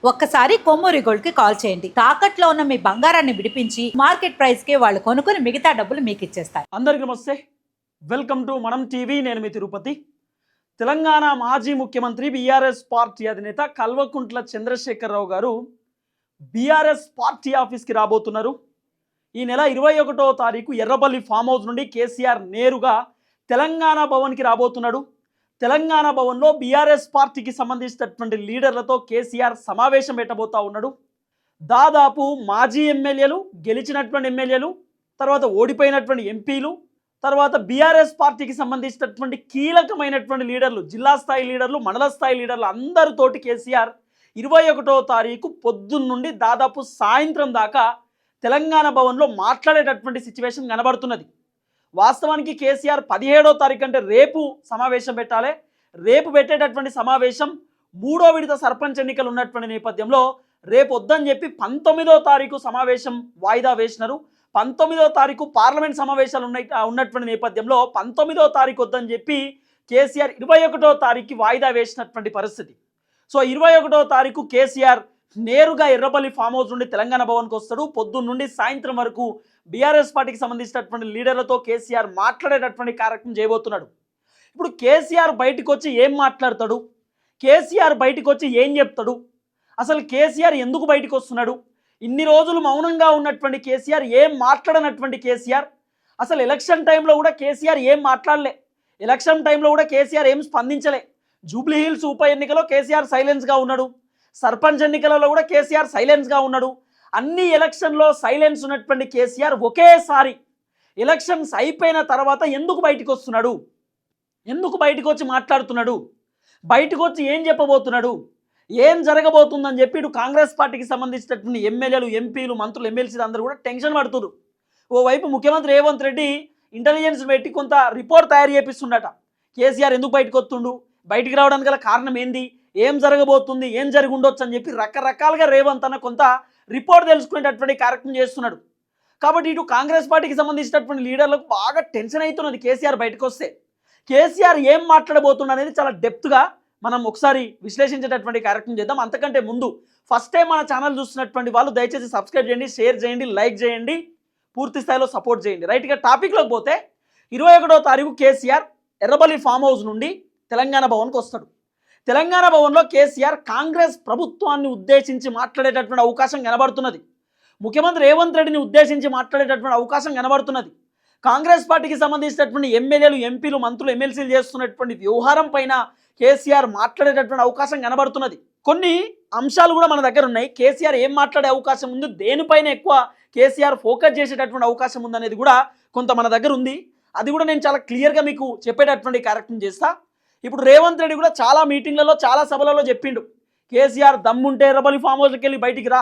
ఒక్కసారి కొమ్మూరి గోల్డ్ కి కాల్ చేయండి. తాకట్లో ఉన్న మీ బంగారాన్ని విడిపించి మార్కెట్ ప్రైస్ కి వాళ్ళు కొనుక్కుని మిగతా డబ్బులు మీకు ఇచ్చేస్తారు. అందరికీ నమస్తే, వెల్కమ్ టు మనం టీవీ. నేను మీ తిరుపతి. తెలంగాణ మాజీ ముఖ్యమంత్రి బీఆర్ఎస్ పార్టీ అధినేత కల్వకుంట్ల చంద్రశేఖరరావు గారు బీఆర్ఎస్ పార్టీ ఆఫీస్కి రాబోతున్నారు. ఈ నెల 21వ తారీఖు ఎర్రబల్లి ఫామ్ హౌస్ నుండి కేసీఆర్ నేరుగా తెలంగాణ భవన్కి రాబోతున్నాడు. తెలంగాణ భవన్లో బీఆర్ఎస్ పార్టీకి సంబంధించినటువంటి లీడర్లతో కేసీఆర్ సమావేశం పెట్టబోతా ఉన్నాడు. దాదాపు మాజీ ఎమ్మెల్యేలు, గెలిచినటువంటి ఎమ్మెల్యేలు, తర్వాత ఓడిపోయినటువంటి ఎంపీలు, తర్వాత బీఆర్ఎస్ పార్టీకి సంబంధించినటువంటి కీలకమైనటువంటి లీడర్లు, జిల్లా స్థాయి లీడర్లు, మండల స్థాయి లీడర్లు అందరితోటి కేసీఆర్ 21వ తారీఖు పొద్దున్న నుండి దాదాపు సాయంత్రం దాకా తెలంగాణ భవన్లో మాట్లాడేటటువంటి సిచ్యువేషన్ కనబడుతున్నది. వాస్తవానికి కేసీఆర్ 17వ తారీఖు అంటే రేపు సమావేశం పెట్టాలి. రేపు పెట్టేటటువంటి సమావేశం 3వ విడత సర్పంచ్ ఎన్నికలు ఉన్నటువంటి నేపథ్యంలో రేపు వద్దని చెప్పి 19వ తారీఖు సమావేశం వాయిదా వేసినారు. 19వ తారీఖు పార్లమెంట్ సమావేశాలు ఉన్నటువంటి నేపథ్యంలో 19వ తారీఖు వద్దని చెప్పి కేసీఆర్ 21వ తారీఖుకి వాయిదా వేసినటువంటి పరిస్థితి. సో 21వ తారీఖు కేసీఆర్ నేరుగా ఎర్రబల్లి ఫామ్ హౌస్ నుండి తెలంగాణ భవన్కి వస్తాడు. పొద్దున్న నుండి సాయంత్రం వరకు బీఆర్ఎస్ పార్టీకి సంబంధించినటువంటి లీడర్లతో కేసీఆర్ మాట్లాడేటటువంటి కార్యక్రమం చేయబోతున్నాడు. ఇప్పుడు కేసీఆర్ బయటకు వచ్చి ఏం మాట్లాడతాడు, కేసీఆర్ బయటకు వచ్చి ఏం చెప్తాడు, అసలు కేసీఆర్ ఎందుకు బయటకు వస్తున్నాడు, ఇన్ని రోజులు మౌనంగా ఉన్నటువంటి కేసీఆర్, ఏం మాట్లాడనటువంటి కేసీఆర్, అసలు ఎలక్షన్ టైంలో కూడా కేసీఆర్ ఏం మాట్లాడలే, ఎలక్షన్ టైంలో కూడా కేసీఆర్ ఏం స్పందించలే. జూబ్లీ హిల్స్ ఉప ఎన్నికలో కేసీఆర్ సైలెన్స్గా ఉన్నాడు, సర్పంచ్ ఎన్నికలలో కూడా కేసీఆర్ సైలెన్స్గా ఉన్నాడు. అన్ని ఎలక్షన్లో సైలెన్స్ ఉన్నటువంటి కేసీఆర్ ఒకేసారి ఎలక్షన్స్ అయిపోయిన తర్వాత ఎందుకు బయటకు వస్తున్నాడు, ఎందుకు బయటకు వచ్చి మాట్లాడుతున్నాడు, బయటకు వచ్చి ఏం చెప్పబోతున్నాడు, ఏం జరగబోతుందని చెప్పి ఇటు కాంగ్రెస్ పార్టీకి సంబంధించినటువంటి ఎమ్మెల్యేలు, ఎంపీలు, మంత్రులు, ఎమ్మెల్సీలు అందరూ కూడా టెన్షన్ పడుతున్నారు. ఓవైపు ముఖ్యమంత్రి రేవంత్ రెడ్డి ఇంటెలిజెన్స్ పెట్టి కొంత రిపోర్ట్ తయారు చేపిస్తుండట. కేసీఆర్ ఎందుకు బయటకు వస్తుండు, బయటికి రావడానికి గల కారణం ఏంది, ఏం జరగబోతుంది, ఏం జరిగి ఉండొచ్చు అని చెప్పి రకరకాలుగా రేవంత్ అన్న కొంత రిపోర్ట్ తెలుసుకునేటటువంటి కార్యక్రమం చేస్తున్నాడు. కాబట్టి ఇటు కాంగ్రెస్ పార్టీకి సంబంధించినటువంటి లీడర్లకు బాగా టెన్షన్ అవుతున్నది. కేసీఆర్ బయటకు వస్తే కేసీఆర్ ఏం మాట్లాడబోతుండ అనేది చాలా డెప్త్గా మనం ఒకసారి విశ్లేషించేటటువంటి కార్యక్రమం చేద్దాం. అంతకంటే ముందు ఫస్ట్ టైం మన ఛానల్ చూస్తున్నటువంటి వాళ్ళు దయచేసి సబ్స్క్రైబ్ చేయండి, షేర్ చేయండి, లైక్ చేయండి, పూర్తి స్థాయిలో సపోర్ట్ చేయండి. రైట్గా టాపిక్లోకి పోతే 21వ తారీఖు కేసీఆర్ ఎర్రబల్లి ఫామ్ హౌస్ నుండి తెలంగాణ భవన్కి వస్తాడు. తెలంగాణ భవన్లో కేసీఆర్ కాంగ్రెస్ ప్రభుత్వాన్ని ఉద్దేశించి మాట్లాడేటటువంటి అవకాశం కనబడుతున్నది. ముఖ్యమంత్రి రేవంత్ రెడ్డిని ఉద్దేశించి మాట్లాడేటటువంటి అవకాశం కనబడుతున్నది. కాంగ్రెస్ పార్టీకి సంబంధించినటువంటి ఎమ్మెల్యేలు, ఎంపీలు, మంత్రులు, ఎమ్మెల్సీలు చేస్తున్నటువంటి వ్యవహారం పైన కేసీఆర్ మాట్లాడేటటువంటి అవకాశం కనబడుతున్నది. కొన్ని అంశాలు కూడా మన దగ్గర ఉన్నాయి. కేసీఆర్ ఏం మాట్లాడే అవకాశం ఉంది, దేనిపైన ఎక్కువ కేసీఆర్ ఫోకస్ చేసేటటువంటి అవకాశం ఉందనేది కూడా కొంత మన దగ్గర ఉంది. అది కూడా నేను చాలా క్లియర్గా మీకు చెప్పేటటువంటి కార్యక్రమం చేస్తా. ఇప్పుడు రేవంత్ రెడ్డి కూడా చాలా మీటింగ్లలో, చాలా సభలలో చెప్పిండు, కేసీఆర్ దమ్ముంటే ఎర్రబల్లి ఫామ్ హౌస్కి వెళ్ళి బయటికి రా,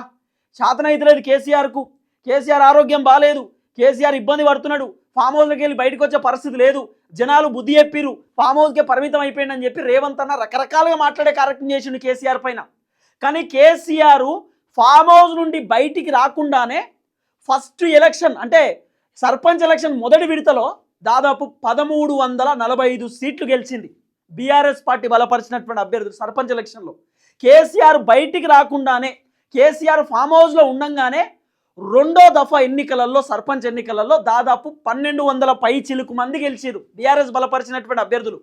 శాతనైతలేదు కేసీఆర్కు, కేసీఆర్ ఆరోగ్యం బాగాలేదు, కేసీఆర్ ఇబ్బంది పడుతున్నాడు, ఫామ్ హౌస్కి వెళ్ళి బయటకు వచ్చే పరిస్థితి లేదు, జనాలు బుద్ధి చెప్పిరు, ఫామ్ హౌస్కే పరిమితం అయిపోయింది అని చెప్పి రేవంత్ అన్న రకరకాలుగా మాట్లాడే కార్యక్రమం చేసిండు కేసీఆర్ పైన. కానీ కేసీఆర్ ఫామ్ హౌస్ నుండి బయటికి రాకుండానే ఫస్ట్ ఎలక్షన్ అంటే సర్పంచ్ ఎలక్షన్ మొదటి విడతలో దాదాపు 1345 సీట్లు గెలిచింది బీఆర్ఎస్ పార్టీ బలపరిచినటువంటి అభ్యర్థులు. సర్పంచ్ ఎలక్షన్లో కేసీఆర్ బయటికి రాకుండానే, కేసీఆర్ ఫామ్ హౌస్లో ఉండంగానే రెండో దఫా ఎన్నికలలో, సర్పంచ్ ఎన్నికలలో దాదాపు 1200 పై చిలుకు మంది గెలిచారు బీఆర్ఎస్ బలపరిచినటువంటి అభ్యర్థులు.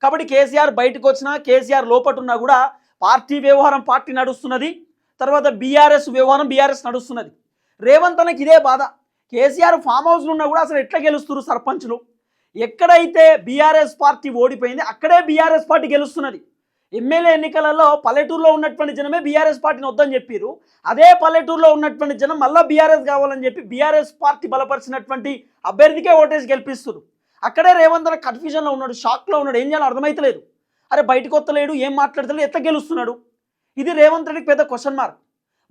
కాబట్టి కేసీఆర్ బయటకు వచ్చినా, కేసీఆర్ లోపటున్నా కూడా పార్టీ వ్యవహారం పార్టీ నడుస్తున్నది, తర్వాత బీఆర్ఎస్ వ్యవహారం బీఆర్ఎస్ నడుస్తున్నది. రేవంత్ అన్నకి ఇదే బాధ. కేసీఆర్ ఫామ్ హౌస్లో ఉన్నా కూడా అసలు ఎట్లా గెలుస్తున్నారు సర్పంచ్లు, ఎక్కడైతే బీఆర్ఎస్ పార్టీ ఓడిపోయింది అక్కడే బీఆర్ఎస్ పార్టీ గెలుస్తున్నది. ఎమ్మెల్యే ఎన్నికలలో పల్లెటూరులో ఉన్నటువంటి జనమే బీఆర్ఎస్ పార్టీని వద్దని చెప్పారు, అదే పల్లెటూరులో ఉన్నటువంటి జనం మళ్ళీ బీఆర్ఎస్ కావాలని చెప్పి బీఆర్ఎస్ పార్టీ బలపరిచినటువంటి అభ్యర్థికే ఓటేసి గెలిపిస్తారు. అక్కడే రేవంత్ రెడ్డి కన్ఫ్యూజన్లో ఉన్నాడు, షాక్లో ఉన్నాడు, ఏం చేయాలో అర్థమవుతలేదు. అరే బయటకు వస్తలేడు, ఏం మాట్లాడతలేడు, ఎట్లా గెలుస్తున్నాడు, ఇది రేవంత్ రెడ్డికి పెద్ద క్వశ్చన్ మార్క్.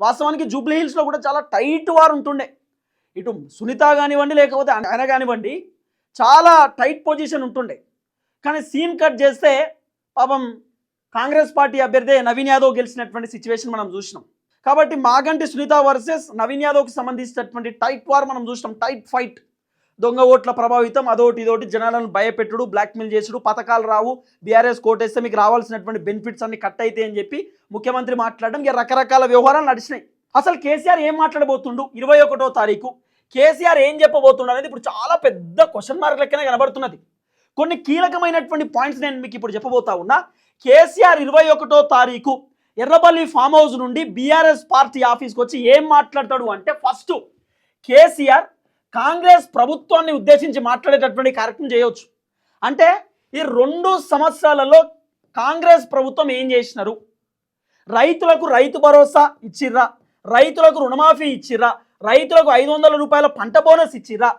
వాస్తవానికి జూబ్లీ హిల్స్లో కూడా చాలా టైట్ వార్ ఉంటుండే, ఇటు సునీత కానివ్వండి, లేకపోతే ఆయన కానివ్వండి, చాలా టైట్ పొజిషన్ ఉంటుండే. కానీ సీన్ కట్ చేస్తే పాపం కాంగ్రెస్ పార్టీ అభ్యర్థి నవీన్ యాదవ్ గెలిచినటువంటి సిచ్యువేషన్ మనం చూసినాం. కాబట్టి మాగంటి సునీత వర్సెస్ నవీన్ యాదవ్కి సంబంధించినటువంటి టైట్ వార్ మనం చూసినాం, టైట్ ఫైట్. దొంగ ఓట్ల ప్రభావితం అదోటి ఇదోటి జనాలను భయపెట్టుడు బ్లాక్మెయిల్ చేసుడు పథకాలు రావు బీఆర్ఎస్ కోటేస్తే మీకు రావాల్సినటువంటి బెనిఫిట్స్ అన్ని కట్ అయితే అని చెప్పి ముఖ్యమంత్రి మాట్లాడడం ఇక రకరకాల వ్యవహారాలు నడిచినాయి. అసలు కేసీఆర్ ఏం మాట్లాడబోతుండు 21వ తారీఖు కేసీఆర్ ఏం చెప్పబోతుండు అనేది ఇప్పుడు చాలా పెద్ద క్వశ్చన్ మార్క్ లెక్కనే కనబడుతున్నది. కొన్ని కీలకమైనటువంటి పాయింట్స్ నేను మీకు ఇప్పుడు చెప్పబోతా ఉన్నా. కేసీఆర్ 21వ తారీఖు ఎర్రబల్లి ఫామ్ హౌస్ నుండి బీఆర్ఎస్ పార్టీ ఆఫీస్కి వచ్చి ఏం మాట్లాడతాడు అంటే ఫస్ట్ కేసీఆర్ కాంగ్రెస్ ప్రభుత్వాన్ని ఉద్దేశించి మాట్లాడేటటువంటి కార్యక్రమం చేయవచ్చు. అంటే ఈ 2 సంవత్సరాలలో కాంగ్రెస్ ప్రభుత్వం ఏం చేసినారు, రైతులకు రైతు భరోసా ఇచ్చిర్రా, రైతులకు రుణమాఫీ ఇచ్చిర్రా, రైతులకు 500 రూపాయల పంట బోనస్ ఇచ్చిర్రా,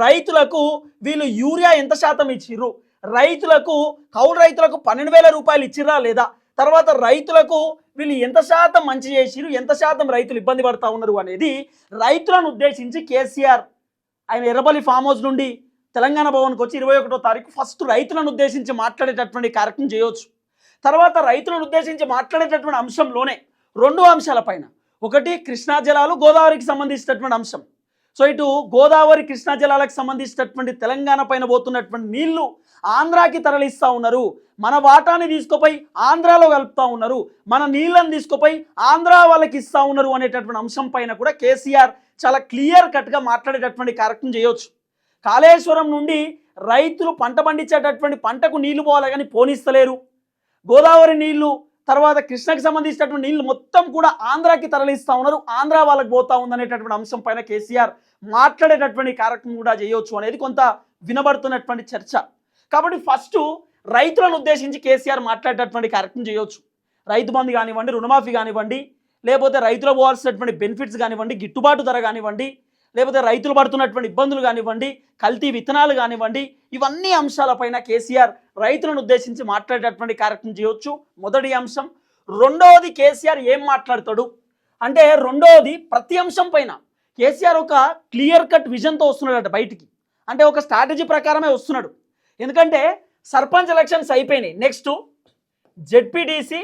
రైతులకు వీళ్ళు యూరియా ఎంత శాతం ఇచ్చిర్రు, రైతులకు కౌలు రైతులకు 12,000 రూపాయలు ఇచ్చిర్రా లేదా, తర్వాత రైతులకు వీళ్ళు ఎంత శాతం మంచి చేసిరు ఎంత శాతం రైతులు ఇబ్బంది పడతా ఉన్నారు అనేది రైతులను ఉద్దేశించి కేసీఆర్ ఆయన ఎర్రబల్లి ఫామ్ హౌస్ నుండి తెలంగాణ భవన్కి వచ్చి 21వ తారీఖు ఫస్ట్ రైతులను ఉద్దేశించి మాట్లాడేటటువంటి కార్యక్రమం చేయవచ్చు. తర్వాత రైతులను ఉద్దేశించి మాట్లాడేటటువంటి అంశంలోనే 2 అంశాలపైన, ఒకటి కృష్ణా జలాలు గోదావరికి సంబంధించినటువంటి అంశం. సో ఇటు గోదావరి కృష్ణా జలాలకు సంబంధించినటువంటి తెలంగాణ పైన పోతున్నటువంటి నీళ్లు ఆంధ్రాకి తరలిస్తూ ఉన్నారు, మన వాటాని తీసుకుపోయి ఆంధ్రాలో కలుపుతూ ఉన్నారు, మన నీళ్ళని తీసుకుపోయి ఆంధ్ర వాళ్ళకి ఇస్తూ ఉన్నారు అనేటటువంటి అంశం పైన కూడా కేసీఆర్ చాలా క్లియర్ కట్గా మాట్లాడేటటువంటి కార్యక్రమం చేయవచ్చు. కాళేశ్వరం నుండి రైతులు పంట పండించేటటువంటి పంటకు నీళ్లు పోవాలి కానీ పోనిస్తలేరు, గోదావరి నీళ్లు తర్వాత కృష్ణకి సంబంధించినటువంటి నీళ్లు మొత్తం కూడా ఆంధ్రాకి తరలిస్తూ ఉన్నారు, ఆంధ్ర వాళ్ళకి పోతా ఉందనేటటువంటి అంశం పైన కేసీఆర్ మాట్లాడేటటువంటి కార్యక్రమం కూడా చేయవచ్చు అనేది కొంత వినబడుతున్నటువంటి చర్చ. కాబట్టి ఫస్ట్ రైతులను ఉద్దేశించి కేసీఆర్ మాట్లాడేటటువంటి కార్యక్రమం చేయవచ్చు. రైతు బంధు కానివ్వండి, రుణమాఫీ కానివ్వండి, లేకపోతే రైతులు పోవాల్సినటువంటి బెనిఫిట్స్ కానివ్వండి, గిట్టుబాటు ధర కానివ్వండి, లేకపోతే రైతులు పడుతున్నటువంటి ఇబ్బందులు కానివ్వండి, కల్తీ విత్తనాలు కానివ్వండి, ఇవన్నీ అంశాలపైన కేసీఆర్ రైతులను ఉద్దేశించి మాట్లాడేటటువంటి కార్యక్రమం చేయవచ్చు. మొదటి అంశం. రెండవది కేసీఆర్ ఏం మాట్లాడతాడు అంటే రెండవది ప్రతి అంశం పైన కేసీఆర్ ఒక క్లియర్ కట్ విజన్తో వస్తున్నాడట బయటికి, అంటే ఒక స్ట్రాటజీ ప్రకారమే వస్తున్నాడు. ఎందుకంటే సర్పంచ్ ఎలక్షన్స్ అయిపోయినాయి, నెక్స్ట్ జెడ్పీటీసీ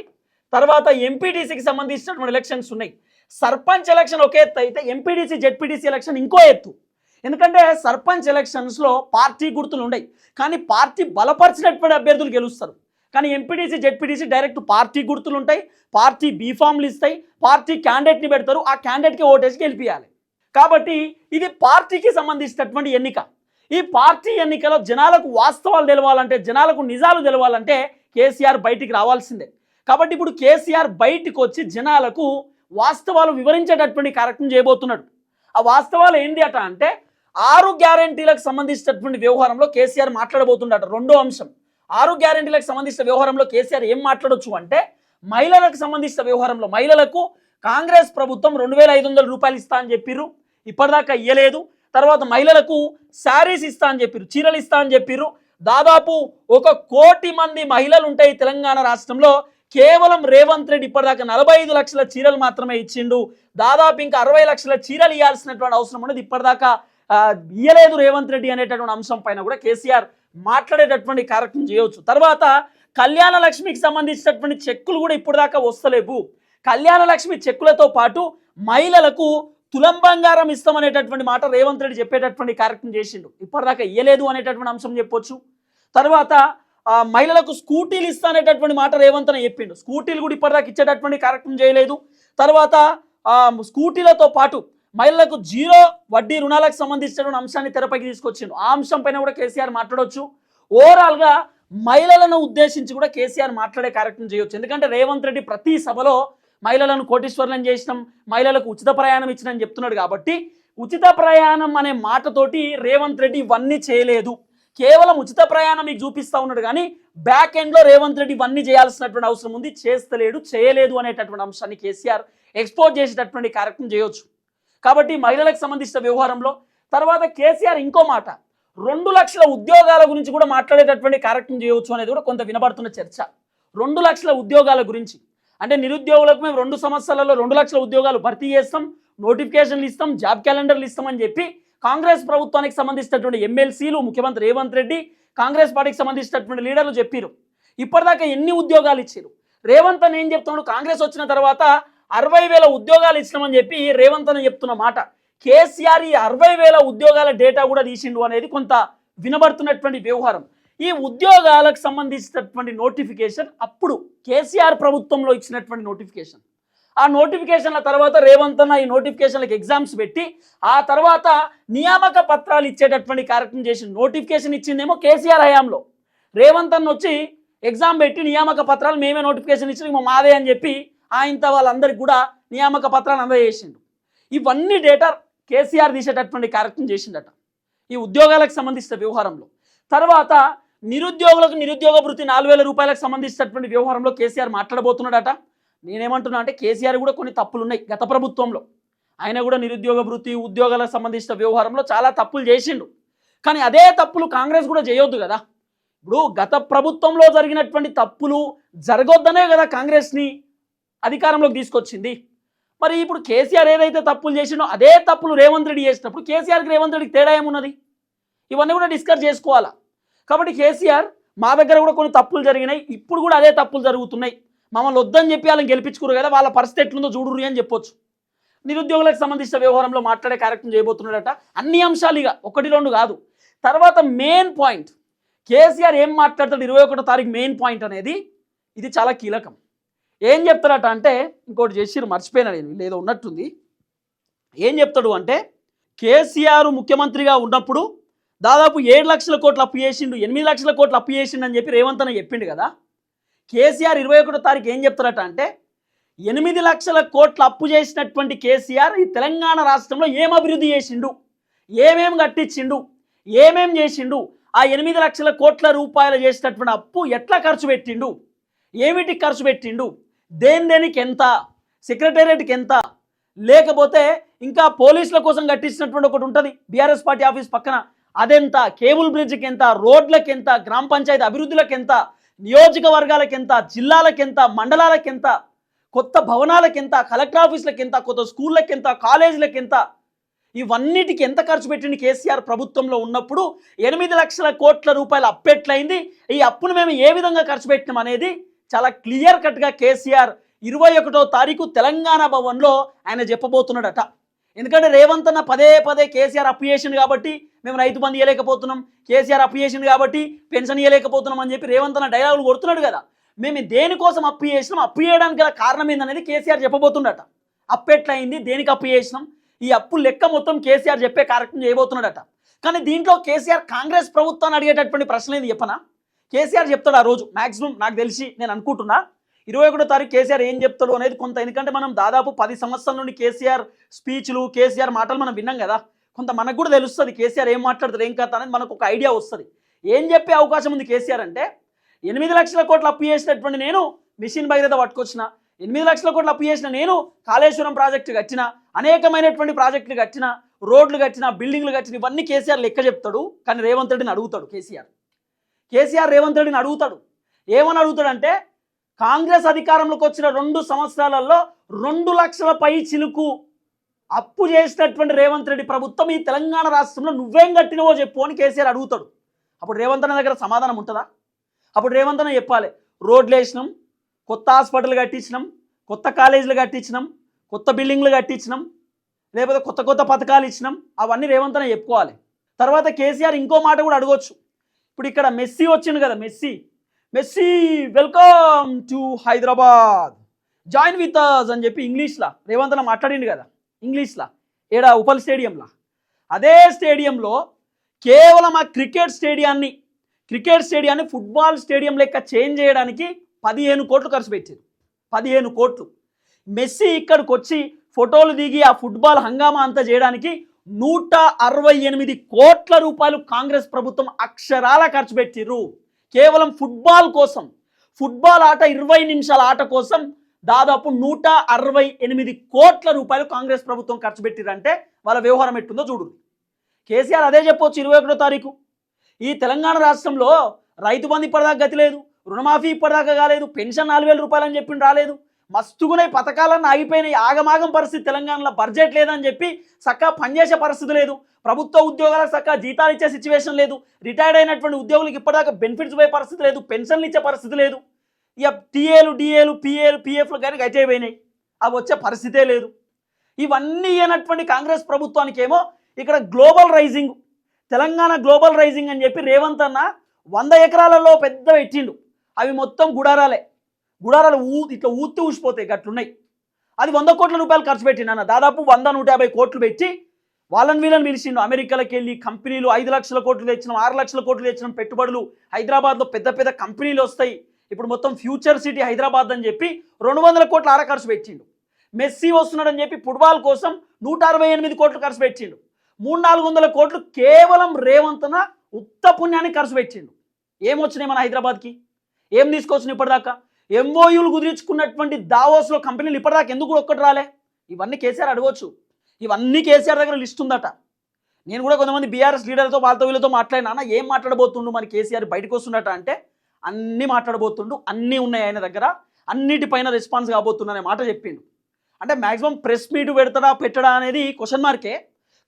తర్వాత ఎంపీటీసీకి సంబంధించినటువంటి ఎలక్షన్స్ ఉన్నాయి. సర్పంచ్ ఎలక్షన్ ఒక ఎత్తు అయితే ఎంపీటీసీ జెడ్పీటీసీ ఎలక్షన్ ఇంకో ఎత్తు. ఎందుకంటే సర్పంచ్ ఎలక్షన్స్లో పార్టీ గుర్తులు ఉన్నాయి కానీ పార్టీ బలపరిచినటువంటి అభ్యర్థులు గెలుస్తారు, కానీ ఎంపీటీసీ జెడ్పీటీసీ డైరెక్ట్ పార్టీ గుర్తులు ఉంటాయి, పార్టీ బీఫామ్లు ఇస్తాయి, పార్టీ క్యాండిడేట్ని పెడతారు, ఆ క్యాండిడేట్కి ఓటేసి గెలిపియాలి. కాబట్టి ఇది పార్టీకి సంబంధించినటువంటి ఎన్నిక. ఈ పార్టీ ఎన్నికలో జనాలకు వాస్తవాలు తెలవాలంటే, జనాలకు నిజాలు తెలవాలంటే కేసీఆర్ బయటికి రావాల్సిందే. కాబట్టి ఇప్పుడు కేసీఆర్ బయటికి వచ్చి జనాలకు వాస్తవాలు వివరించేటటువంటి కార్యక్రమం చేయబోతున్నాడు. ఆ వాస్తవాలు ఏంటి అట అంటే 6 గ్యారెంటీలకు సంబంధించినటువంటి వ్యవహారంలో కేసీఆర్ మాట్లాడబోతుండట. రెండో అంశం, 6 గ్యారెంటీలకు సంబంధించిన వ్యవహారంలో కేసీఆర్ ఏం మాట్లాడొచ్చు అంటే మహిళలకు సంబంధించిన వ్యవహారంలో మహిళలకు కాంగ్రెస్ ప్రభుత్వం 2,500 రూపాయలు ఇస్తా అని చెప్పిర్రు, ఇప్పటిదాకా ఇయ్యలేదు. తర్వాత మహిళలకు శారీస్ ఇస్తా అని చెప్పిర్రు, చీరలు ఇస్తా అని చెప్పిర్రు. దాదాపు 1 కోటి మంది మహిళలు ఉంటాయి తెలంగాణ రాష్ట్రంలో. కేవలం రేవంత్ రెడ్డి ఇప్పటిదాకా 45 లక్షల చీరలు మాత్రమే ఇచ్చిండు. దాదాపు ఇంకా 60 లక్షల చీరలు ఇవ్వాల్సినటువంటి అవసరం ఉన్నది, ఇప్పటిదాకా ఇయ్యలేదు రేవంత్ రెడ్డి అనేటటువంటి అంశం పైన కూడా కేసీఆర్ మాట్లాడేటటువంటి కార్యక్రమం చేయవచ్చు. తర్వాత కళ్యాణ లక్ష్మికి సంబంధించినటువంటి చెక్కులు కూడా ఇప్పటిదాకా వస్తలేవు. కళ్యాణ లక్ష్మి చెక్కులతో పాటు మహిళలకు తులం బంగారం ఇస్తామనేటటువంటి మాట రేవంత్ రెడ్డి చెప్పేటటువంటి కార్యక్రమం చేసిండు, ఇప్పటిదాకా ఇయ్యలేదు అనేటటువంటి అంశం చెప్పొచ్చు. తర్వాత మహిళలకు స్కూటీలు ఇస్తానేటటువంటి మాట రేవంత్ అని చెప్పిండు, స్కూటీలు కూడా ఇప్పటిదాకా ఇచ్చేటటువంటి కార్యక్రమం చేయలేదు. తర్వాత స్కూటీలతో పాటు మహిళలకు 0 వడ్డీ రుణాలకు సంబంధించినటువంటి అంశాన్ని తెరపైకి తీసుకొచ్చిండు, ఆ అంశం పైన కూడా కేసీఆర్ మాట్లాడవచ్చు. ఓవరాల్గా మహిళలను ఉద్దేశించి కూడా కేసీఆర్ మాట్లాడే కార్యక్రమం చేయొచ్చు. ఎందుకంటే రేవంత్ రెడ్డి ప్రతి సభలో మహిళలను కోటీశ్వరులను చేసినాం, మహిళలకు ఉచిత ప్రయాణం ఇచ్చినని చెప్తున్నాడు. కాబట్టి ఉచిత ప్రయాణం అనే మాటతోటి రేవంత్ రెడ్డి ఇవన్నీ చేయలేదు, కేవలం ఉచిత ప్రయాణం మీకు చూపిస్తూ ఉన్నాడు కానీ బ్యాక్ ఎండ్లో రేవంత్ రెడ్డి ఇవన్నీ చేయాల్సినటువంటి అవసరం ఉంది, చేస్తలేడు, చేయలేదు అనేటటువంటి అంశాన్ని కేసీఆర్ ఎక్స్పోజ్ చేసేటటువంటి కార్యక్రమం చేయొచ్చు. కాబట్టి మహిళలకు సంబంధించిన వ్యవహారంలో తర్వాత కేసీఆర్ ఇంకో మాట 2 లక్షల ఉద్యోగాల గురించి కూడా మాట్లాడేటటువంటి కార్యక్రమం చేయవచ్చు అనేది కూడా కొంత వినబడుతున్న చర్చ. 2 లక్షల ఉద్యోగాల గురించి అంటే నిరుద్యోగులకు మేము 2 సంవత్సరాలలో 2 లక్షల ఉద్యోగాలు భర్తీ చేస్తాం, నోటిఫికేషన్లు ఇస్తాం, జాబ్ క్యాలెండర్లు ఇస్తామని చెప్పి కాంగ్రెస్ ప్రభుత్వానికి సంబంధించినటువంటి ఎమ్మెల్సీలు ముఖ్యమంత్రి రేవంత్ రెడ్డి కాంగ్రెస్ పార్టీకి సంబంధించినటువంటి లీడర్లు చెప్పారు. ఇప్పటిదాకా ఎన్ని ఉద్యోగాలు ఇచ్చారు? రేవంత్ అని ఏం చెప్తున్నాడు, కాంగ్రెస్ వచ్చిన తర్వాత 60,000 ఉద్యోగాలు ఇచ్చినామని చెప్పి రేవంత్ అని చెప్తున్న మాట కేసీఆర్ ఈ 60,000 ఉద్యోగాల డేటా కూడా తీసిండు అనేది కొంత వినబడుతున్నటువంటి వ్యవహారం. ఈ ఉద్యోగాలకు సంబంధించినటువంటి నోటిఫికేషన్ అప్పుడు కేసీఆర్ ప్రభుత్వంలో ఇచ్చినటువంటి నోటిఫికేషన్. ఆ నోటిఫికేషన్ల తర్వాత రేవంత్ అన్న ఈ నోటిఫికేషన్లకు ఎగ్జామ్స్ పెట్టి ఆ తర్వాత నియామక పత్రాలు ఇచ్చేటటువంటి కార్యక్రమం చేసి నోటిఫికేషన్ ఇచ్చిందేమో కేసీఆర్ హయాంలో. రేవంత్ అన్న వచ్చి ఎగ్జామ్ పెట్టి నియామక పత్రాలు మేమే నోటిఫికేషన్ ఇచ్చిన మాదే అని చెప్పి ఆయనతో వాళ్ళందరికీ కూడా నియామక పత్రాలు అందజేసిండు. ఇవన్నీ డేటా కేసీఆర్ తీసేటటువంటి కార్యక్రమం చేసిండట ఈ ఉద్యోగాలకు సంబంధించిన వ్యవహారంలో. తర్వాత నిరుద్యోగులకు నిరుద్యోగ భృతి 4,000 రూపాయలకు సంబంధించినటువంటి వ్యవహారంలో కేసీఆర్ మాట్లాడబోతున్నాడట. నేనేమంటున్నా అంటే కేసీఆర్ కూడా కొన్ని తప్పులు ఉన్నాయి గత ప్రభుత్వంలో. ఆయన కూడా నిరుద్యోగ భృతి ఉద్యోగాలకు సంబంధించిన వ్యవహారంలో చాలా తప్పులు చేసిండు. కానీ అదే తప్పులు కాంగ్రెస్ కూడా చేయొద్దు కదా. ఇప్పుడు గత ప్రభుత్వంలో జరిగినటువంటి తప్పులు జరగొద్దనే కదా కాంగ్రెస్ని అధికారంలోకి తీసుకొచ్చింది. మరి ఇప్పుడు కేసీఆర్ ఏదైతే తప్పులు చేసిండో అదే తప్పులు రేవంత్ రెడ్డి చేసినప్పుడు కేసీఆర్కి రేవంత్ రెడ్డికి తేడా ఏమున్నది? ఇవన్నీ కూడా డిస్కస్ చేసుకోవాలా. కాబట్టి కేసీఆర్ మా దగ్గర కూడా కొన్ని తప్పులు జరిగినాయి, ఇప్పుడు కూడా అదే తప్పులు జరుగుతున్నాయి, మమ్మల్ని వద్దని చెప్పి వాళ్ళని గెలిపించుకోరు కదా, వాళ్ళ పరిస్థితి ఎట్లుందో చూడుర్రి అని చెప్పొచ్చు. నిరుద్యోగులకు సంబంధించిన వ్యవహారంలో మాట్లాడే కార్యక్రమం చేయబోతున్నాడట. అన్ని అంశాలు ఇక 1-2 కాదు. తర్వాత మెయిన్ పాయింట్ కేసీఆర్ ఏం మాట్లాడతాడు 21వ తారీఖు మెయిన్ పాయింట్ అనేది ఇది చాలా కీలకం. ఏం చెప్తాడట అంటే ఇంకోటి చేసిరు మర్చిపోయినా నేను, లేదో ఉన్నట్టుంది. ఏం చెప్తాడు అంటే కేసీఆర్ ముఖ్యమంత్రిగా ఉన్నప్పుడు దాదాపు 7 లక్షల కోట్లు అప్పు చేసిండు, 8 లక్షల కోట్లు అప్పు చేసిండు అని చెప్పి రేవంత్ అన్న చెప్పిండు కదా. కేసీఆర్ 21వ తారీఖు ఏం చెప్తారట అంటే 8 లక్షల కోట్ల అప్పు చేసినటువంటి కేసీఆర్ ఈ తెలంగాణ రాష్ట్రంలో ఏం అభివృద్ధి చేసిండు, ఏమేం కట్టించిండు, ఏమేం చేసిండు, ఆ 8 లక్షల కోట్ల రూపాయలు చేసినటువంటి అప్పు ఎట్లా ఖర్చు పెట్టిండు, ఏమిటికి ఖర్చు పెట్టిండు, దేనికి ఎంత, సెక్రటేరియట్కి ఎంత, లేకపోతే ఇంకా పోలీసుల కోసం కట్టించినటువంటి ఒకటి ఉంటుంది బీఆర్ఎస్ పార్టీ ఆఫీస్ పక్కన అదెంత, కేబుల్ బ్రిడ్జ్కి ఎంత, రోడ్లకు ఎంత, గ్రామ పంచాయతీ అభివృద్ధులకు ఎంత, నియోజకవర్గాలకు ఎంత, జిల్లాలకు ఎంత, మండలాలకు ఎంత, కొత్త భవనాలకు ఎంత, కలెక్టర్ ఆఫీసులకు ఎంత, కొత్త స్కూళ్ళకి ఎంత, కాలేజీలకు ఎంత, ఇవన్నిటికి ఎంత ఖర్చు పెట్టింది కేసీఆర్ ప్రభుత్వంలో ఉన్నప్పుడు 8 లక్షల కోట్ల రూపాయలు అప్పు ఎట్లయింది, ఈ అప్పును మేము ఏ విధంగా ఖర్చు పెట్టినాం అనేది చాలా క్లియర్ కట్గా కేసీఆర్ 21వ తారీఖు తెలంగాణ భవన్లో ఆయన చెప్పబోతున్నాడట. ఎందుకంటే రేవంత్ అన్న పదే కేసీఆర్ అప్పు చేసిండు కాబట్టి మేము రైతు బంధు ఇవ్వలేకపోతున్నాం, కేసీఆర్ అప్పు చేసిండు కాబట్టి పెన్షన్ ఇవ్వలేకపోతున్నాం అని చెప్పి రేవంత్ అన్న డైలాగులు కొడుతున్నాడు కదా. మేము దేనికోసం అప్పు చేసినాం, అప్పు చేయడానికి గల కారణం ఏందనేది కేసీఆర్ చెప్పబోతుండట. అప్పు ఎట్లయింది, దేనికి అప్పు చేసినాం, ఈ అప్పు లెక్క మొత్తం కేసీఆర్ చెప్పే కార్యక్రమం చేయబోతున్నాడట. కానీ దీంట్లో కేసీఆర్ కాంగ్రెస్ ప్రభుత్వాన్ని అడిగేటటువంటి ప్రశ్న ఏంది చెప్పనా? కేసీఆర్ చెప్తాడు ఆ రోజు మ్యాక్సిమం నాకు తెలిసి నేను అనుకుంటున్నా 21వ తారీఖు కేసీఆర్ ఏం చెప్తాడు అనేది కొంత, ఎందుకంటే మనం దాదాపు 10 సంవత్సరాల నుండి కేసీఆర్ స్పీచ్లు కేసీఆర్ మాటలు మనం విన్నాం కదా, కొంత మనకు కూడా తెలుస్తుంది కేసీఆర్ ఏం మాట్లాడతారు ఏం కథ అనేది మనకు ఒక ఐడియా వస్తుంది. ఏం చెప్పే అవకాశం ఉంది కేసీఆర్ అంటే 8 లక్షల కోట్లు అప్పు చేసినటువంటి నేను మిషన్ భగీరథ పట్టుకొచ్చిన, 8 లక్షల కోట్లు అప్పు చేసిన నేను కాళేశ్వరం ప్రాజెక్టు కట్టిన, అనేకమైనటువంటి ప్రాజెక్టులు కట్టిన, రోడ్లు కట్టిన, బిల్డింగ్లు కట్టిన, ఇవన్నీ కేసీఆర్ లెక్క చెప్తాడు. కానీ రేవంత్ రెడ్డిని అడుగుతాడు కేసీఆర్ రేవంత్ రెడ్డిని అడుగుతాడు. ఏమని అడుగుతాడంటే కాంగ్రెస్ అధికారంలోకి వచ్చిన 2 సంవత్సరాలలో 2 లక్షల పై చిలుకు అప్పు చేసినటువంటి రేవంత్ రెడ్డి ప్రభుత్వం ఈ తెలంగాణ రాష్ట్రంలో నువ్వేం కట్టినవో చెప్పు అని కేసీఆర్ అడుగుతాడు. అప్పుడు రేవంత్ అన్న దగ్గర సమాధానం ఉంటుందా? అప్పుడు రేవంత్ అన్న చెప్పాలి, రోడ్లు వేసినాం, కొత్త హాస్పిటల్ కట్టించినాం, కొత్త కాలేజీలు కట్టించినాం, కొత్త బిల్డింగ్లు కట్టించినాం, లేకపోతే కొత్త పథకాలు ఇచ్చినాం, అవన్నీ రేవంత్ అన్న చెప్పుకోవాలి. తర్వాత కేసీఆర్ ఇంకో మాట కూడా అడగొచ్చు. ఇప్పుడు ఇక్కడ మెస్సీ వచ్చిండు కదా, Messi welcome to Hyderabad, join with us అని చెప్పి ఇంగ్లీష్లో రేవంత్ అన్న మాట్లాడిండు కదా, ఇంగ్లీష్లో ఏడా ఉపల్ స్టేడియంలో. అదే స్టేడియంలో కేవలం ఆ క్రికెట్ స్టేడియాన్ని ఫుట్బాల్ స్టేడియం లెక్క చేంజ్ చేయడానికి 15 కోట్లు ఖర్చు పెట్టారు. 15 కోట్లు. మెస్సీ ఇక్కడికి వచ్చి ఫోటోలు దిగి ఆ ఫుట్బాల్ హంగామా అంతా చేయడానికి 168 కోట్ల రూపాయలు కాంగ్రెస్ ప్రభుత్వం అక్షరాల ఖర్చు పెట్టిర్రు. కేవలం ఫుట్బాల్ కోసం, ఫుట్బాల్ ఆట 20 నిమిషాల ఆట కోసం దాదాపు 168 కోట్ల రూపాయలు కాంగ్రెస్ ప్రభుత్వం ఖర్చు పెట్టిరంటే వాళ్ళ వ్యవహారం ఎట్టుందో చూడు. కేసీఆర్ అదే చెప్పొచ్చు 21వ తారీఖు. ఈ తెలంగాణ రాష్ట్రంలో రైతు బంధు ఇప్పటిదాకా గతి లేదు, రుణమాఫీ ఇప్పటిదాకా కాలేదు, పెన్షన్ 4,000 రూపాయలు అని చెప్పి రాలేదు, మస్తుగునే పథకాలన్నీ ఆగిపోయినాయి, ఆగమాగం పరిస్థితి, తెలంగాణలో బడ్జెట్ లేదని చెప్పి చక్కగా పనిచేసే పరిస్థితి లేదు, ప్రభుత్వ ఉద్యోగాలకు చక్కగా జీతాలు ఇచ్చే సిచ్యువేషన్ లేదు, రిటైర్డ్ అయినటువంటి ఉద్యోగులకు ఇప్పటిదాకా బెనిఫిట్స్ పోయే పరిస్థితి లేదు, పెన్షన్లు ఇచ్చే పరిస్థితి లేదు, ఇక టీఏలు డిఏలు పిఏలు పిఎఫ్లు కానీ గట్టి అయిపోయినాయి, అవి వచ్చే పరిస్థితే లేదు. ఇవన్నీ అయినటువంటి కాంగ్రెస్ ప్రభుత్వానికి ఏమో ఇక్కడ global rising, Telangana global rising అని చెప్పి రేవంత్ అన్న 100 ఎకరాలలో పెద్ద పెట్టిండు. అవి మొత్తం గుడారాలు ఇట్లా ఊత్తి ఊసిపోతాయి గట్లున్నాయి. అది 100 కోట్ల రూపాయలు ఖర్చు పెట్టిండు అన్న. దాదాపు 100-150 కోట్లు పెట్టి వీళ్ళని పిలిచిండు. అమెరికాలకు వెళ్ళి కంపెనీలు 5 లక్షల కోట్లు తెచ్చినాం, 6 లక్షల కోట్లు తెచ్చినాం పెట్టుబడులు, హైదరాబాద్లో పెద్ద పెద్ద కంపెనీలు వస్తాయి, ఇప్పుడు మొత్తం ఫ్యూచర్ సిటీ హైదరాబాద్ అని చెప్పి 200 కోట్ల ఆర ఖర్చు పెట్టిండు. మెస్సీ వస్తున్నాడని చెప్పి ఫుట్బాల్ కోసం 168 కోట్లు ఖర్చు పెట్టిండు. 300-400 కోట్లు కేవలం రేవంత్న ఉత్త పుణ్యానికి ఖర్చు పెట్టిండు. ఏమొచ్చినాయి మన హైదరాబాద్కి? ఏం తీసుకొచ్చినాయి ఇప్పటిదాకా? ఎంఓయూలు కుదిరించుకున్నటువంటి దావోస్లో కంపెనీలు ఇప్పటిదాకా ఎందుకు ఒక్కటి రాలే? ఇవన్నీ కేసీఆర్ అడగవచ్చు. ఇవన్నీ కేసీఆర్ దగ్గర లిస్ట్ ఉందట. నేను కూడా కొంతమంది బీఆర్ఎస్ లీడర్తో వీళ్ళతో మాట్లాడినా, ఏం మాట్లాడబోతుండు మరి కేసీఆర్ బయటకు వస్తుందట అంటే అన్నీ మాట్లాడబోతుండు, అన్నీ ఉన్నాయి ఆయన దగ్గర, అన్నిటిపైన రెస్పాన్స్ కాబోతుందనే మాట చెప్పిండు. అంటే మ్యాక్సిమం ప్రెస్ మీట్ పెట్టడా అనేది క్వశ్చన్ మార్కే.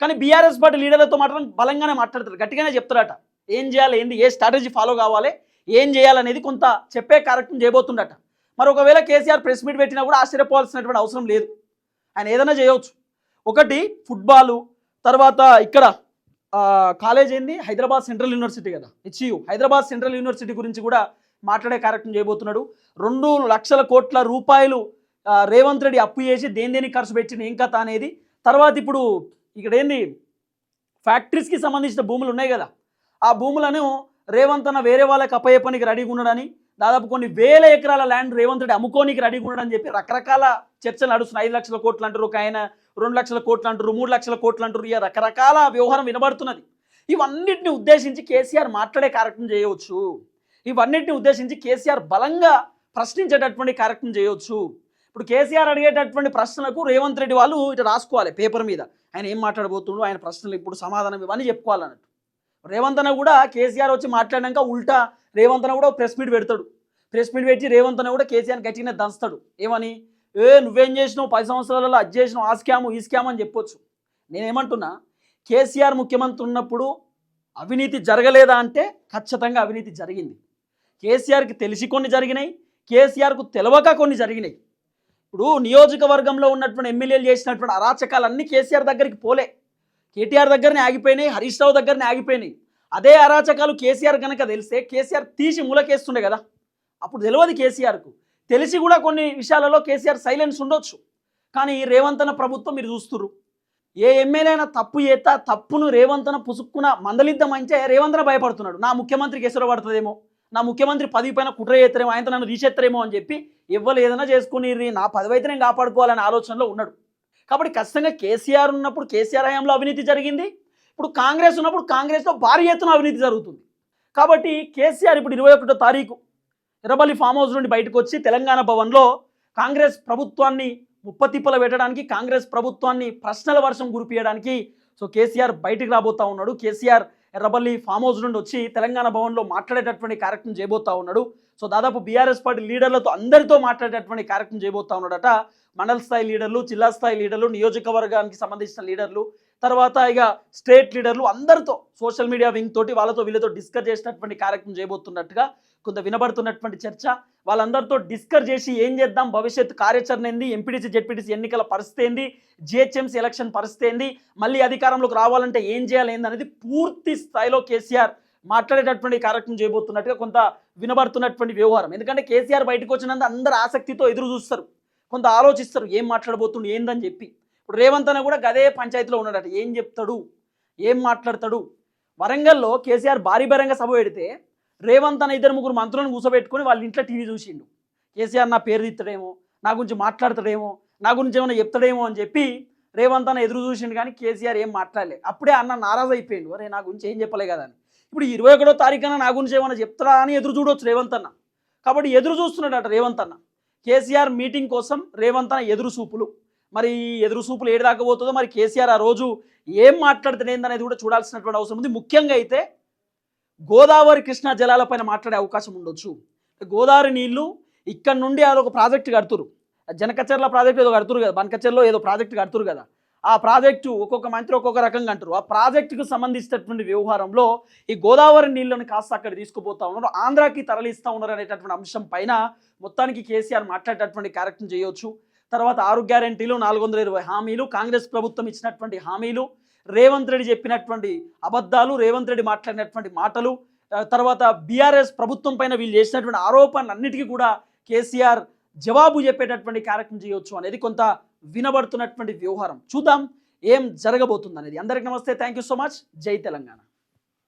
కానీ బీఆర్ఎస్ పార్టీ లీడర్లతో మాత్రం బలంగానే మాట్లాడతారు, గట్టిగానే చెప్తారట. ఏం చేయాలి, ఏంది, ఏ స్ట్రాటజీ ఫాలో కావాలి, ఏం చేయాలనేది కొంత చెప్పే కార్యక్రమం చేయబోతుండట. మరి ఒకవేళ కేసీఆర్ ప్రెస్ మీట్ పెట్టినా కూడా ఆశ్చర్యపోవాల్సినటువంటి అవసరం లేదు. ఆయన ఏదైనా చేయవచ్చు. ఒకటి ఫుట్బాలు, తర్వాత ఇక్కడ కాలేజ్ ఏంది, హైదరాబాద్ సెంట్రల్ యూనివర్సిటీ కదా, హెచ్యు, హైదరాబాద్ సెంట్రల్ యూనివర్సిటీ గురించి కూడా మాట్లాడే కార్యక్రమం చేయబోతున్నాడు. 2 లక్షల కోట్ల రూపాయలు రేవంత్ రెడ్డి అప్పు చేసి దేనికి ఖర్చు పెట్టిన ఏం కథ అనేది. తర్వాత ఇప్పుడు ఇక్కడ ఏంది, ఫ్యాక్టరీస్కి సంబంధించిన భూములు ఉన్నాయి కదా, ఆ భూములను రేవంత్ అన్న వేరే వాళ్ళకి అప్పయ్యపనికి రెడీగా ఉన్నాడని, దాదాపు కొన్ని వేల ఎకరాల ల్యాండ్ రేవంత్ రెడ్డి అమ్ముకోనికి రెడీగా ఉన్నాడని చెప్పి రకరకాల చర్చలు నడుస్తున్నాయి. 5 లక్షల కోట్లు అంటారు, ఒక ఆయన 2 లక్షల కోట్లు అంటారు, 3 లక్షల కోట్లు అంటారు, ఇక రకరకాల వ్యవహారం వినబడుతున్నది. ఇవన్నిటిని ఉద్దేశించి కేసీఆర్ మాట్లాడే కార్యక్రమం చేయవచ్చు. ఇవన్నిటిని ఉద్దేశించి కేసీఆర్ బలంగా ప్రశ్నించేటటువంటి కార్యక్రమం చేయవచ్చు. ఇప్పుడు కేసీఆర్ అడిగేటటువంటి ప్రశ్నలకు రేవంత్ రెడ్డి వాళ్ళు ఇట్లా రాసుకోవాలి పేపర్ మీద, ఆయన ఏం మాట్లాడబోతుండో, ఆయన ప్రశ్నలు ఇప్పుడు సమాధానం ఇవన్నీ చెప్పుకోవాలన్నట్టు. రేవంత్ అన్న కూడా కేసీఆర్ వచ్చి మాట్లాడినాక ఉల్టా రేవంత్ అన్న కూడా ప్రెస్ మీట్ పెడతాడు. ప్రెస్ మీట్ పెట్టి రేవంత్ అన్న కూడా కేసీఆర్ గట్టిగా దంచుతాడు. ఏమని, నువ్వేం చేసినావు 10 సంవత్సరాలలో, అది చేసినావు, ఆ స్కాము ఈ స్కామ్ అని చెప్పొచ్చు. నేనేమంటున్నా, కేసీఆర్ ముఖ్యమంత్రి ఉన్నప్పుడు అవినీతి జరగలేదా అంటే ఖచ్చితంగా అవినీతి జరిగింది. కేసీఆర్కి తెలిసి కొన్ని జరిగినాయి, కేసీఆర్కు తెలవక కొన్ని జరిగినాయి. ఇప్పుడు నియోజకవర్గంలో ఉన్నటువంటి ఎమ్మెల్యేలు చేసినటువంటి అరాచకాలన్నీ కేసీఆర్ దగ్గరికి పోలే, కేటీఆర్ దగ్గరనే ఆగిపోయినాయి, హరీష్ రావు దగ్గరనే ఆగిపోయినాయి. అదే అరాచకాలు కేసీఆర్ కనుక తెలిస్తే కేసీఆర్ తీసి మూలకేస్తుండే కదా. అప్పుడు తెలియదు కేసీఆర్కు, తెలిసి కూడా కొన్ని విషయాలలో కేసీఆర్ సైలెన్స్ ఉండొచ్చు. కానీ రేవంత్ అన్న ప్రభుత్వం మీరు చూస్తున్నారు, ఏ ఎమ్మెల్యే అయినా తప్పు చేస్తా తప్పును రేవంత్ అన్న పుసుక్కున మందలిద్దామంటే రేవంత్ అన్న భయపడుతున్నాడు. నా ముఖ్యమంత్రికి ఎసరు పడుతుందేమో, నా ముఖ్యమంత్రి పదవి పైన కుట్ర చేస్తారేమో, ఆయన నన్ను తీసేస్తారేమో అని చెప్పి ఎవ్వరు ఏదైనా చేసుకుని నా పదవి అయితే నేను కాపాడుకోవాలనే ఆలోచనలో ఉన్నాడు. కాబట్టి ఖచ్చితంగా కేసీఆర్ ఉన్నప్పుడు కేసీఆర్ హయాంలో అవినీతి జరిగింది, ఇప్పుడు కాంగ్రెస్ ఉన్నప్పుడు కాంగ్రెస్లో భారీ ఎత్తున అవినీతి జరుగుతుంది. కాబట్టి కేసీఆర్ ఇప్పుడు 21వ తారీఖు ఎర్రబల్లి ఫామ్ హౌస్ నుండి బయటకు వచ్చి తెలంగాణ భవన్లో కాంగ్రెస్ ప్రభుత్వాన్ని ముప్పతిప్పల పెట్టడానికి, కాంగ్రెస్ ప్రభుత్వాన్ని ప్రశ్నల వర్షం కురిపియడానికి కేసీఆర్ బయటికి రాబోతా ఉన్నాడు. కేసీఆర్ ఎర్రబల్లి ఫామ్ హౌస్ నుండి వచ్చి తెలంగాణ భవన్లో మాట్లాడేటటువంటి కార్యక్రమం చేయబోతా ఉన్నాడు. దాదాపు బీఆర్ఎస్ పార్టీ లీడర్లతో అందరితో మాట్లాడేటటువంటి కార్యక్రమం చేయబోతా ఉన్నాడట. మండల స్థాయి లీడర్లు, జిల్లా స్థాయి లీడర్లు, నియోజకవర్గానికి సంబంధించిన లీడర్లు, తర్వాత ఇక స్టేట్ లీడర్లు అందరితో సోషల్ మీడియా వింగ్ తోటి వాళ్ళతో వీళ్ళతో డిస్కస్ చేసినటువంటి కార్యక్రమం చేయబోతున్నట్టుగా కొంత వినబడుతున్నటువంటి చర్చ. వాళ్ళందరితో డిస్కస్ చేసి ఏం చేద్దాం, భవిష్యత్ కార్యాచరణ ఏంది, ఎంపీటీసీ జెడ్పీటీసీ ఎన్నికల పరిస్థితి ఏంది, జిహెచ్ఎంసీ ఎలక్షన్ పరిస్థితి ఏంది, మళ్ళీ అధికారంలోకి రావాలంటే ఏం చేయాలి ఏంది అనేది పూర్తి స్థాయిలో కేసీఆర్ మాట్లాడేటటువంటి కార్యక్రమం చేయబోతున్నట్టుగా కొంత వినబడుతున్నటువంటి వ్యవహారం. ఎందుకంటే కేసీఆర్ బయటకు వచ్చినంత అందరు ఆసక్తితో ఎదురు చూస్తారు, కొంత ఆలోచిస్తారు ఏం మాట్లాడబోతుండు ఏందని చెప్పి. ఇప్పుడు రేవంత్ అన్న కూడా గదే పంచాయతీలో ఉన్నాడట, ఏం చెప్తాడు, ఏం మాట్లాడతాడు. వరంగల్లో కేసీఆర్ భారీ బహిరంగ సభ పెడితే రేవంత్ అన్న 2-3 మంత్రులను కూర్చోబెట్టుకొని వాళ్ళ ఇంట్లో టీవీ చూసిండు. కేసీఆర్ నా పేరు తీస్తాడేమో, నా గురించి మాట్లాడతాడేమో, నా గురించి ఏమైనా చెప్తాడేమో అని చెప్పి రేవంత్ అన్న ఎదురు చూసిండు. కానీ కేసీఆర్ ఏం మాట్లాడలే. అప్పుడే అన్న నారాజు అయిపోయిండు, అరే నా గురించి ఏం చెప్పలే కదా అని. ఇప్పుడు 21వ తారీఖున నా గురించి ఏమైనా చెప్తాడా అని ఎదురు చూడవచ్చు రేవంత్ అన్న. కాబట్టి ఎదురు చూస్తున్నాడట రేవంత్ అన్న. కేసీఆర్ మీటింగ్ కోసం రేవంత్ అన్న ఎదురు చూపులు. మరి ఎదురు చూపులు ఏడు దాకా పోతుందో, మరి కేసీఆర్ ఆ రోజు ఏం మాట్లాడుతుంది ఏందనేది కూడా చూడాల్సినటువంటి అవసరం ఉంది. ముఖ్యంగా అయితే గోదావరి కృష్ణా జలాలపైన మాట్లాడే అవకాశం ఉండొచ్చు. గోదావరి నీళ్లు ఇక్కడ నుండి అదొక ప్రాజెక్టు కడుతురు, జనకచర్ల ప్రాజెక్టు ఏదో కడుతురు కదా, బనకచర్లో ఏదో ప్రాజెక్టు కడుతురు కదా. ఆ ప్రాజెక్టు ఒక్కొక్క మంత్రి ఒక్కొక్క రకంగా అంటారు. ఆ ప్రాజెక్టుకు సంబంధించినటువంటి వ్యవహారంలో ఈ గోదావరి నీళ్లను కాస్త అక్కడ తీసుకుపోతా ఉన్నారు, ఆంధ్రాకి తరలిస్తూ ఉన్నారు అనేటటువంటి అంశం పైన మొత్తానికి కేసీఆర్ మాట్లాడేటటువంటి కార్యక్రమం చేయవచ్చు. తర్వాత 6 గ్యారెంటీలు, 420 హామీలు, కాంగ్రెస్ ప్రభుత్వం ఇచ్చినటువంటి హామీలు, రేవంత్ రెడ్డి చెప్పినటువంటి అబద్ధాలు, రేవంత్ రెడ్డి మాట్లాడినటువంటి మాటలు, తర్వాత బీఆర్ఎస్ ప్రభుత్వం పైన వీళ్ళు చేసినటువంటి ఆరోపణలన్నిటికీ కూడా కేసీఆర్ జవాబు చెప్పేటటువంటి కార్యక్రమం చేయొచ్చు అనేది కొంత వినబడుతున్నటువంటి వ్యవహారం. చూద్దాం ఏం జరగబోతుంది అనేది. అందరికి నమస్తే, థ్యాంక్ యూ సో మచ్. జై తెలంగాణ.